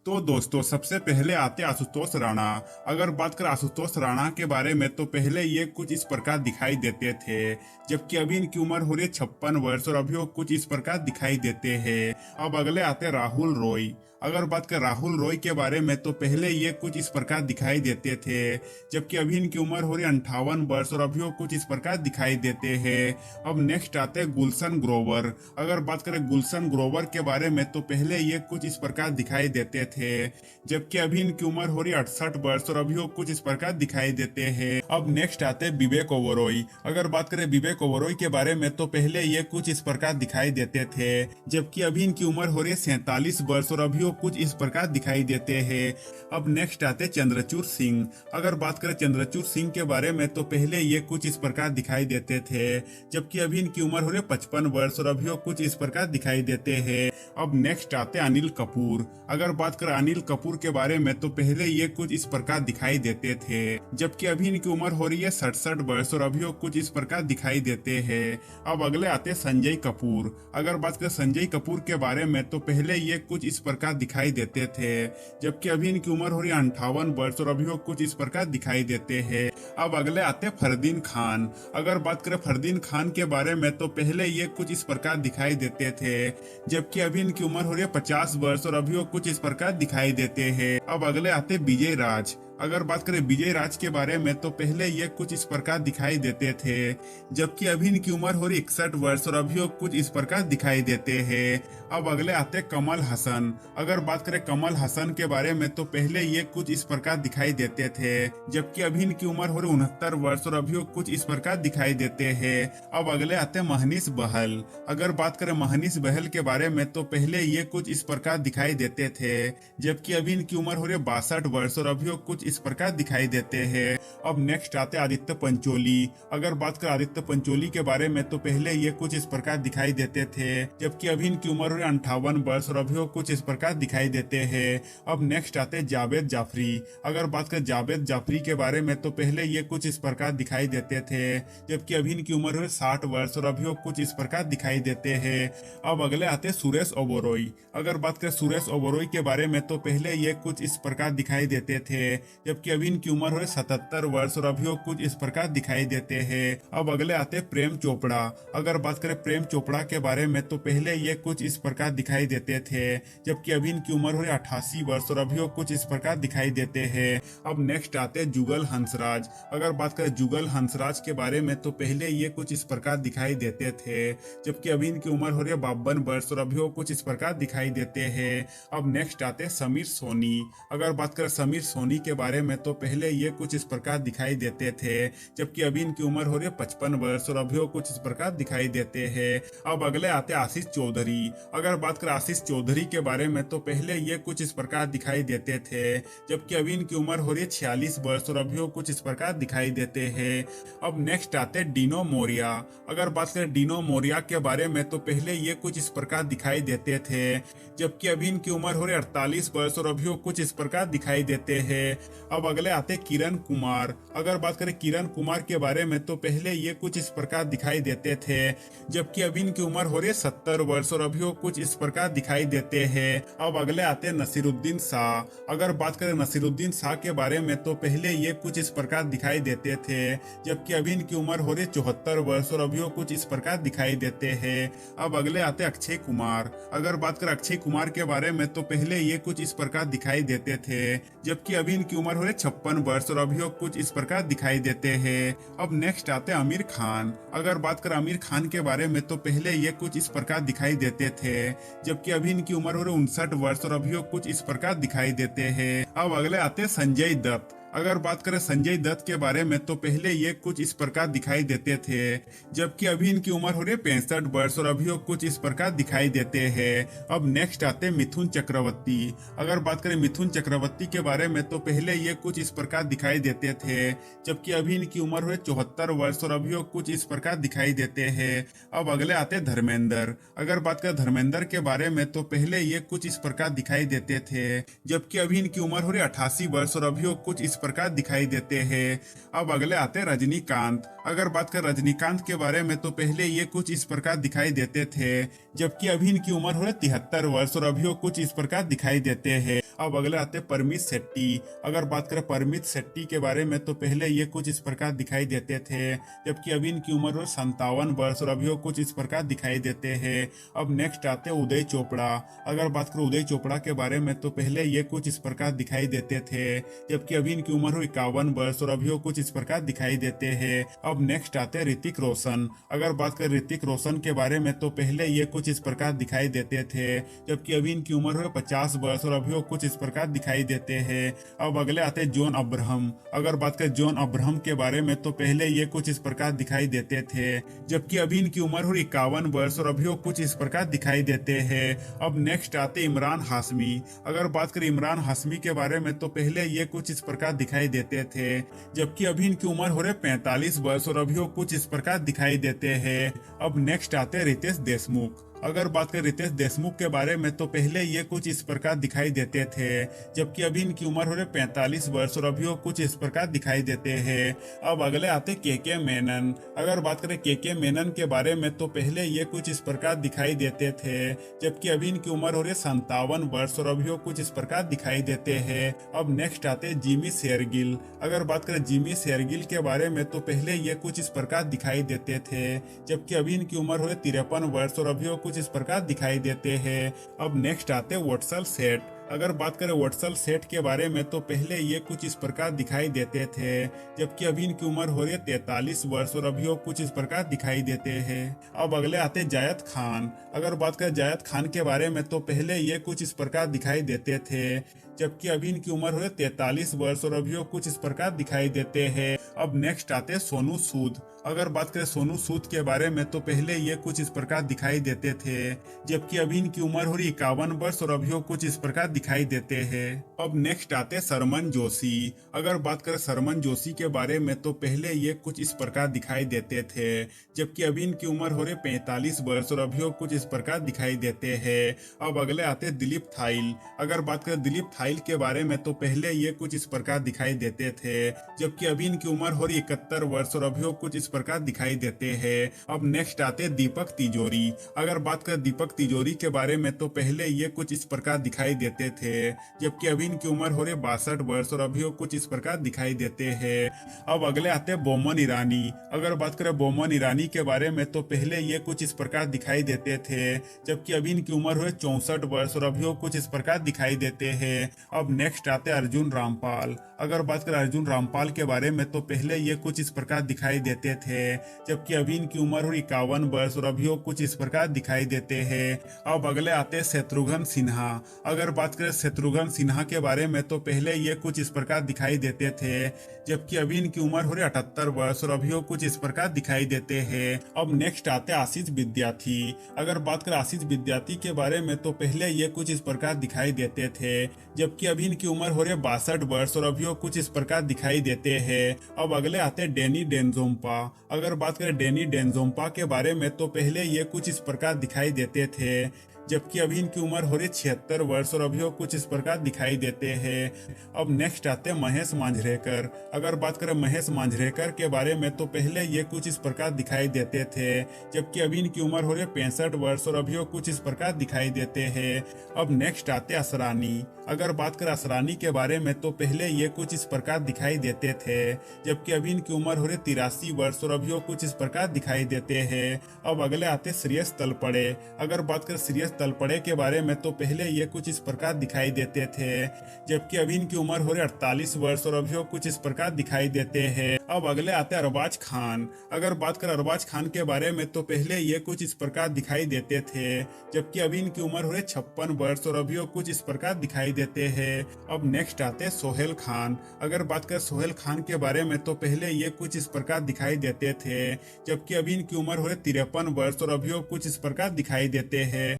तो दोस्तों सबसे पहले आते आशुतोष राणा। अगर बात करें आशुतोष राणा के बारे में तो पहले ये कुछ इस प्रकार दिखाई देते थे, जबकि अभी इनकी उम्र हो रही है 56 वर्ष और अभी वो कुछ इस प्रकार दिखाई देते हैं। अब अगले आते राहुल रॉय। अगर बात करें राहुल रॉय के बारे में तो पहले ये कुछ इस प्रकार दिखाई देते थे, जबकि अभी इनकी उम्र हो रही है 58 वर्ष और अभी वो कुछ इस प्रकार दिखाई देते हैं। अब नेक्स्ट आते हैं गुलशन ग्रोवर। अगर बात करें गुलशन ग्रोवर के बारे में तो पहले ये कुछ इस प्रकार दिखाई देते थे, जबकि अभी इनकी उम्र हो रही है 68 वर्ष और अभी वो कुछ इस प्रकार दिखाई देते हैं। अब नेक्स्ट आते हैं विवेक ओबेरॉय। अगर बात करें विवेक ओबेरॉय के बारे में तो पहले ये कुछ इस प्रकार दिखाई देते थे, जबकि अभी इनकी उम्र हो रही है 47 वर्ष और अभी वो कुछ इस प्रकार दिखाई देते हैं। अब नेक्स्ट आते चंद्रचूड़ सिंह। अगर बात करें चंद्रचूड़ सिंह के बारे में तो पहले ये कुछ इस प्रकार दिखाई देते थे, जबकि अभी इनकी उम्र हो रही है 55 वर्ष और अभी वो कुछ इस प्रकार दिखाई देते हैं। अब नेक्स्ट आते अनिल कपूर। अगर बात करें अनिल कपूर के बारे में तो पहले ये कुछ इस प्रकार दिखाई देते थे, जबकि अभी इनकी उम्र हो रही है 67 वर्ष और अभी वो कुछ इस प्रकार दिखाई देते हैं। अब अगले आते संजय कपूर। अगर बात करें संजय कपूर के बारे में तो पहले ये कुछ इस प्रकार दिखाई देते थे, जबकि अभी इनकी उम्र हो रही है 58 वर्ष और अभी वो कुछ इस प्रकार दिखाई देते हैं। अब अगले आते फरदीन खान। अगर बात करें फरदीन खान के बारे में तो पहले ये कुछ इस प्रकार दिखाई देते थे, जबकि अभी इनकी उम्र हो रही है 50 वर्ष और अभी वो कुछ इस प्रकार दिखाई देते हैं। अब अगले आते विजय राज। अगर बात करें विजय राज के बारे में तो पहले ये कुछ इस प्रकार दिखाई देते थे, जबकि अभी इनकी उम्र हो रही 61 वर्ष और अभी वो कुछ इस प्रकार दिखाई देते हैं। अब अगले आते कमल हसन। अगर बात करें कमल हसन के बारे में तो पहले ये कुछ इस प्रकार दिखाई देते थे, जबकि अभी इनकी उम्र हो रही 69 वर्ष और अभी वो कुछ इस प्रकार दिखाई देते हैं। अब अगले आते महनीश बहल। अगर बात करें महनीश बहल के बारे में तो पहले ये कुछ इस प्रकार दिखाई देते थे, जबकि अभी इनकी उम्र हो रही है 62 वर्ष और अभी वो कुछ इस प्रकार दिखाई देते हैं। अब नेक्स्ट आते आदित्य पंचोली। अगर बात करें आदित्य पंचोली के बारे में तो पहले ये कुछ इस प्रकार दिखाई देते थे, जबकि अभी इनकी उम्र हो रही है 58 वर्ष और अभी वो कुछ इस प्रकार दिखाई देते हैं। अब नेक्स्ट आते जावेद जाफरी। अगर बात करें जावेद जाफरी के बारे में तो पहले ये कुछ इस प्रकार दिखाई देते थे, जबकि अभी इनकी उम्र हो रही है 60 वर्ष और अभी वो कुछ इस प्रकार दिखाई देते हैं। अब अगले आते सुरेश ओबेरॉय। अगर बात करें सुरेश ओबेरॉय के बारे में तो पहले ये कुछ इस प्रकार दिखाई देते थे, जबकि अभी इनकी उम्र हो रही 77 वर्ष और अभी वो कुछ इस प्रकार दिखाई देते हैं। अब अगले आते प्रेम चोपड़ा। अगर बात करें प्रेम चोपड़ा के बारे में तो पहले ये कुछ इस प्रकार दिखाई देते थे, जबकि अभी इनकी उम्र हो रही 88 वर्ष और अभी वो कुछ इस प्रकार दिखाई देते हैं। अब नेक्स्ट आते जुगल हंसराज। अगर बात करें जुगल हंसराज के बारे में तो पहले ये कुछ इस प्रकार दिखाई देते थे, जबकि अभी इनकी उम्र हो रही है 52 वर्ष और अभी वो कुछ इस प्रकार दिखाई देते हैं। अब नेक्स्ट आते समीर सोनी। अगर बात करें समीर सोनी के बारे में तो पहले ये कुछ इस प्रकार दिखाई देते थे, जबकि अभी इनकी उम्र हो रही है 55 वर्ष और अभी वो कुछ इस प्रकार दिखाई देते हैं। अब अगले आते आशीष चौधरी। अगर बात करें आशीष चौधरी के बारे में तो पहले ये कुछ इस प्रकार दिखाई देते थे, जबकि अभी इनकी उम्र हो रही है 46 वर्ष और अभी वो कुछ इस प्रकार दिखाई देते हैं। अब नेक्स्ट आते डिनो मोरिया। अगर बात करें डिनो मोरिया के बारे में तो पहले ये कुछ इस प्रकार दिखाई देते थे, जबकि अभी इनकी उम्र हो रही है 48 वर्ष और अभी वो कुछ इस प्रकार दिखाई देते हैं। अब अगले आते किरण कुमार। अगर बात करें किरण कुमार के बारे में तो पहले ये कुछ इस प्रकार दिखाई देते थे, जबकि अभी इनकी उम्र हो रही है 70 वर्ष और अभी वो कुछ इस प्रकार दिखाई देते हैं। अब अगले आते नसीरुद्दीन शाह। अगर बात करें नसीरुद्दीन शाह के बारे में तो पहले ये कुछ इस प्रकार दिखाई देते थे, जबकि अभी इनकी उम्र हो रही है 74 वर्ष और अभी वो कुछ इस प्रकार दिखाई देते हैं। अब अगले आते अक्षय कुमार। अगर बात करें अक्षय कुमार के बारे में तो पहले ये कुछ इस प्रकार दिखाई देते थे, जबकि अभी इनकी उम्र हो रही है 56 वर्ष और अभी वो कुछ इस प्रकार दिखाई देते हैं। अब नेक्स्ट आते आमिर खान। अगर बात करें आमिर खान के बारे में तो पहले ये कुछ इस प्रकार दिखाई देते थे, जबकि अभी इनकी उम्र हो रही है 59 वर्ष और अभी वो कुछ इस प्रकार दिखाई देते हैं। अब अगले आते संजय दत्त। अगर बात करें संजय दत्त के बारे में तो पहले ये कुछ इस प्रकार दिखाई देते थे, जबकि अभी इनकी उम्र हो रही है 65 वर्ष और अभी वो कुछ इस प्रकार दिखाई देते हैं। अब नेक्स्ट आते मिथुन चक्रवर्ती। अगर बात करें मिथुन चक्रवर्ती के बारे में तो पहले ये कुछ इस प्रकार दिखाई देते थे, जबकि अभी इनकी उम्र हो रही है 74 वर्ष और अभी वो कुछ इस प्रकार दिखाई देते हैं। अब अगले आते धर्मेंद्र। अगर बात करें धर्मेंद्र के बारे में तो पहले ये कुछ इस प्रकार दिखाई देते थे, जबकि अभी इनकी उम्र हो रही है 88 वर्ष और अभी वो कुछ इस प्रकार दिखाई देते हैं। अब अगले आते रजनीकांत। अगर बात करें रजनीकांत के बारे में तो पहले ये कुछ इस प्रकार दिखाई देते थे, जबकि अभी इनकी उम्र हो रही है 73 वर्ष और अभी वो कुछ इस प्रकार दिखाई देते हैं। अब अगले आते हैं परमित शेट्टी। अगर बात करें परमित शेट्टी के बारे में तो पहले ये कुछ इस प्रकार दिखाई देते थे, जबकि अभी इनकी उम्र 57 वर्ष और अभी वो कुछ इस प्रकार दिखाई देते हैं। अब नेक्स्ट आते हैं उदय चोपड़ा। अगर बात करें उदय चोपड़ा के बारे में तो पहले ये कुछ इस प्रकार दिखाई देते थे, जबकि अभी इनकी उम्र 51 वर्ष और अभी वो कुछ इस प्रकार दिखाई देते हैं। अब नेक्स्ट आते हैं ऋतिक रोशन। अगर बात करें ऋतिक रोशन के बारे में तो पहले ये कुछ इस प्रकार दिखाई देते थे, जबकि अभी इनकी उम्र 50 वर्ष और अभी वो कुछ इस प्रकार दिखाई देते हैं। अब अगले आते हैं जॉन अब्राहम। अगर बात करें जॉन अब्राहम के बारे में तो पहले ये कुछ इस प्रकार दिखाई देते थे, जबकि अभी इनकी उम्र 51 वर्ष और अभी वो कुछ इस प्रकार दिखाई देते हैं। अब नेक्स्ट आते इमरान हाशमी। अगर बात करें इमरान हाशमी के बारे में तो पहले ये कुछ इस प्रकार दिखाई देते थे, जबकि अभी इनकी उम्र हो रहे 45 वर्ष और अभी वो कुछ इस प्रकार दिखाई देते हैं। अब नेक्स्ट आते हैं रितेश देशमुख। अगर बात करें रितेश देशमुख के बारे में तो पहले ये कुछ इस प्रकार दिखाई देते थे, जबकि अभी इनकी उम्र हो रही 45 वर्ष और अभी वो कुछ इस प्रकार दिखाई देते हैं। अब अगले आते के मेनन। अगर बात करें के मेनन के बारे में तो पहले ये कुछ इस प्रकार दिखाई देते थे, जबकि अभी इनकी उम्र हो रही 57 वर्ष और अभी वो कुछ इस प्रकार दिखाई देते हैं। अब नेक्स्ट आते जिमी शेरगिल। अगर बात करें जिमी शेरगिल के बारे में तो पहले ये कुछ इस प्रकार दिखाई देते थे, जबकि अभी इनकी उम्र हो रही 53 वर्ष और अभी वो कुछ इस प्रकार दिखाई देते हैं। अब नेक्स्ट आते वोट्सल सेठ। अगर बात करें वोट्सल सेठ के बारे में तो पहले ये कुछ इस प्रकार दिखाई देते थे, जबकि अभी इनकी उम्र हो रही है 43 वर्ष और अभी वो कुछ इस प्रकार दिखाई देते हैं। अब अगले आते जायद खान। अगर बात करें जायद खान के बारे में तो पहले ये कुछ इस प्रकार दिखाई देते थे, जबकि अभी इनकी उम्र हो रही है 43 वर्ष और अभी वो कुछ इस प्रकार दिखाई देते हैं। अब नेक्स्ट आते सोनू सूद। अगर बात करें सोनू सूद के बारे में तो पहले ये कुछ इस प्रकार दिखाई देते थे, जबकि अभी इनकी उम्र हो रही 51 वर्ष और अभी वो कुछ इस प्रकार दिखाई देते हैं। अब नेक्स्ट आते सरमन जोशी। अगर बात करें सरमन जोशी के बारे में तो पहले ये कुछ इस प्रकार दिखाई देते थे, जबकि अभी इनकी उम्र हो रही 45 वर्ष और अभी वो कुछ इस प्रकार दिखाई देते हैं। अब अगले आते दिलीप थाइल। अगर बात करें दिलीप थाइल के बारे में तो पहले ये कुछ इस प्रकार दिखाई देते थे, जबकि अभी इनकी उम्र हो रही 71 वर्ष और अभी वो कुछ इस प्रकार दिखाई देते हैं। अब नेक्स्ट आते दीपक तिजोरी। अगर बात करें दीपक तिजोरी के बारे में तो पहले ये कुछ इस प्रकार दिखाई देते थे, जबकि अभी इनकी उम्र हो रही 62 वर्ष और अभी वो कुछ इस प्रकार दिखाई देते हैं। अब अगले आते बोमन ईरानी। अगर बात करें बोमन ईरानी के बारे में तो पहले ये कुछ इस प्रकार दिखाई देते थे, जबकि अभी इनकी उम्र हो 64 वर्ष और अभी वो कुछ इस प्रकार दिखाई देते हैं। अब नेक्स्ट आते अर्जुन रामपाल। अगर बात करें अर्जुन रामपाल के बारे में तो पहले ये कुछ इस प्रकार दिखाई देते थे, जबकि अभी इनकी उम्र हो 51 वर्ष और अभी वो कुछ इस प्रकार दिखाई देते हैं। अब अगले आते शत्रुघ्न सिन्हा। अगर बात करें शत्रुघ्न सिन्हा के बारे में तो पहले ये कुछ इस प्रकार दिखाई देते थे, जबकि अभी इनकी उम्र हो रही 78 वर्ष और अभी वो कुछ इस प्रकार दिखाई देते हैं। अब नेक्स्ट आते आशीष विद्यार्थी। अगर बात करें आशीष विद्यार्थी के बारे में तो पहले ये कुछ इस प्रकार दिखाई देते थे, जबकि अभी इनकी उम्र हो रही है 62 वर्ष और अभी वो कुछ इस प्रकार दिखाई देते हैं। अब अगले आते डेनी डेंजोम्पा। अगर बात करें डेनी डेंजोम्पा के बारे में तो पहले ये कुछ इस प्रकार दिखाई देते थे, जबकि अभी इनकी उम्र हो रही 76 वर्ष और अभी वो कुछ इस प्रकार दिखाई देते हैं। अब नेक्स्ट आते हैं महेश मांजरेकर। अगर बात करें महेश मांजरेकर के बारे में तो पहले ये कुछ इस प्रकार दिखाई देते थे, जबकि अभी इनकी उम्र हो रही है 65 वर्ष और अभी वो कुछ इस प्रकार दिखाई देते हैं। अब नेक्स्ट आते असरानी। अगर बात करें असरानी के बारे में तो पहले ये कुछ इस प्रकार दिखाई देते थे, जबकि अभी इनकी उम्र हो रही 83 वर्ष और अभी वो कुछ इस प्रकार दिखाई देते हैं। अब अगले आते श्रेयस तलपड़े। अगर बात करें श्रेयस तलपड़े के बारे में तो पहले ये कुछ इस प्रकार दिखाई देते थे, जबकि अभी इनकी उम्र हो रही 48 वर्ष और अभी वो कुछ इस प्रकार दिखाई देते हैं। अब अगले आते अरबाज खान। अगर बात करें अरबाज खान के बारे में तो पहले ये कुछ इस प्रकार दिखाई देते थे, जबकि अभी इनकी उम्र हो रही 56 वर्ष और अभी वो कुछ इस प्रकार दिखाई देते हैं। अब नेक्स्ट आते सोहेल खान। अगर बात करें सोहेल खान के बारे में तो पहले ये कुछ इस प्रकार दिखाई देते थे, जबकि अभी इनकी उम्र हो रही 53 वर्ष और अभी वो कुछ इस प्रकार दिखाई देते हैं।